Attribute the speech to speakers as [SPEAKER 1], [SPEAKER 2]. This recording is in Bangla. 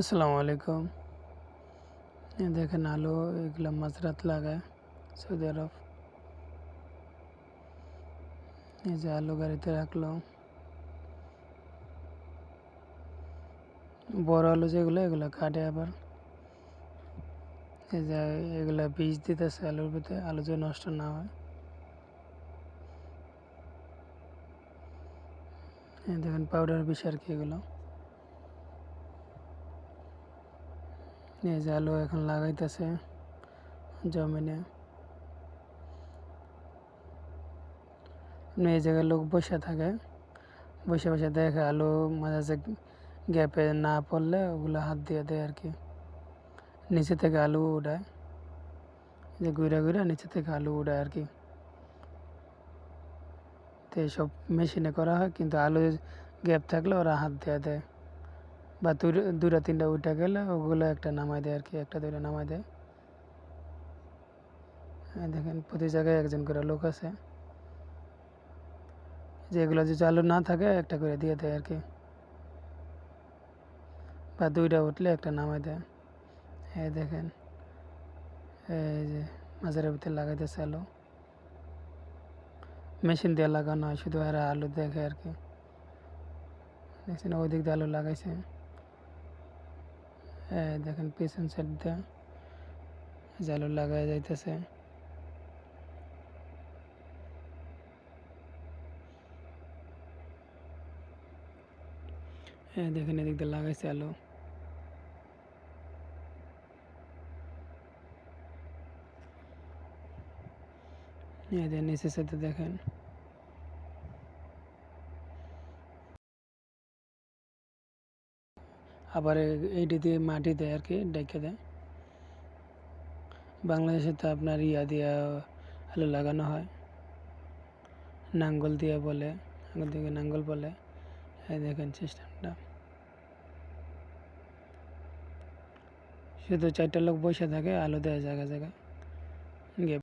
[SPEAKER 1] আসসালামু আলাইকুম। দেখেন আলু এগুলা মাঝরাত লাগায় সৌদি আরব। এই যে আলু গাড়িতে রাখলো। বড় আলু যেগুলো এগুলো কাটে আবার। এই যে এগুলা বীজ দিতেছে আলুর ভিতরে, আলু যে নষ্ট না হয়। এই দেখেন পাউডার বিষ আর কি এগুলো। এই যে আলু এখন লাগাইতেছে জমিনে। এই জায়গায় লোক বসে থাকে, বসে বসে দেখে আলু মাঝে মাঝে গ্যাপে না পড়লে ওগুলো হাত দিয়ে দেয় আর কি। নিচে থেকে আলু উঠায়, যে ঘুরে ঘুরে নিচে থেকে আলু উঠায় আর কি। তো এইসব মেশিনে করা হয়, কিন্তু আলু গ্যাপ থাকলে ওরা হাত দিয়ে দেয়, বা দুটা তিনটা উঠে গেলে ওগুলো একটা নামাই দেয় আর কি, একটা দুইটা নামাই দেয়। দেখেন প্রতি জায়গায় একজন করে লোক আছে, যেগুলো যদি আলু না থাকে একটা করে দিয়ে দেয় আর কি, বা দুইটা উঠলে একটা নামাই দেয়। এই দেখেন এই যে মাঝের ভিতরে লাগাইতেছে আলু, মেশিন দিয়ে লাগানো হয়, শুধু এরা আলু দেখে আর কি। দেখছেন ওই দিক দিয়ে আলু লাগাইছে। দেখেন পিছন সাইড দিয়ে আলু লাগাই যাইতেছে। দেখেন এদিক দিয়ে লাগাইছে আলু। এদের নিচের সাথে দেখেন আবার এইটি দিয়ে মাটি দেয় আর কি, ডেকে দেয়। বাংলাদেশে তো আপনার ইয়া দিয়া আলু লাগানো হয়, নাঙ্গল দিয়ে বলে, আঙুল দিকে নাঙ্গল বলে। এই দেখেন সিস্টেমটা, শুধু চারটা লোক বসে থাকে, আলু দেয় জায়গা জায়গায়।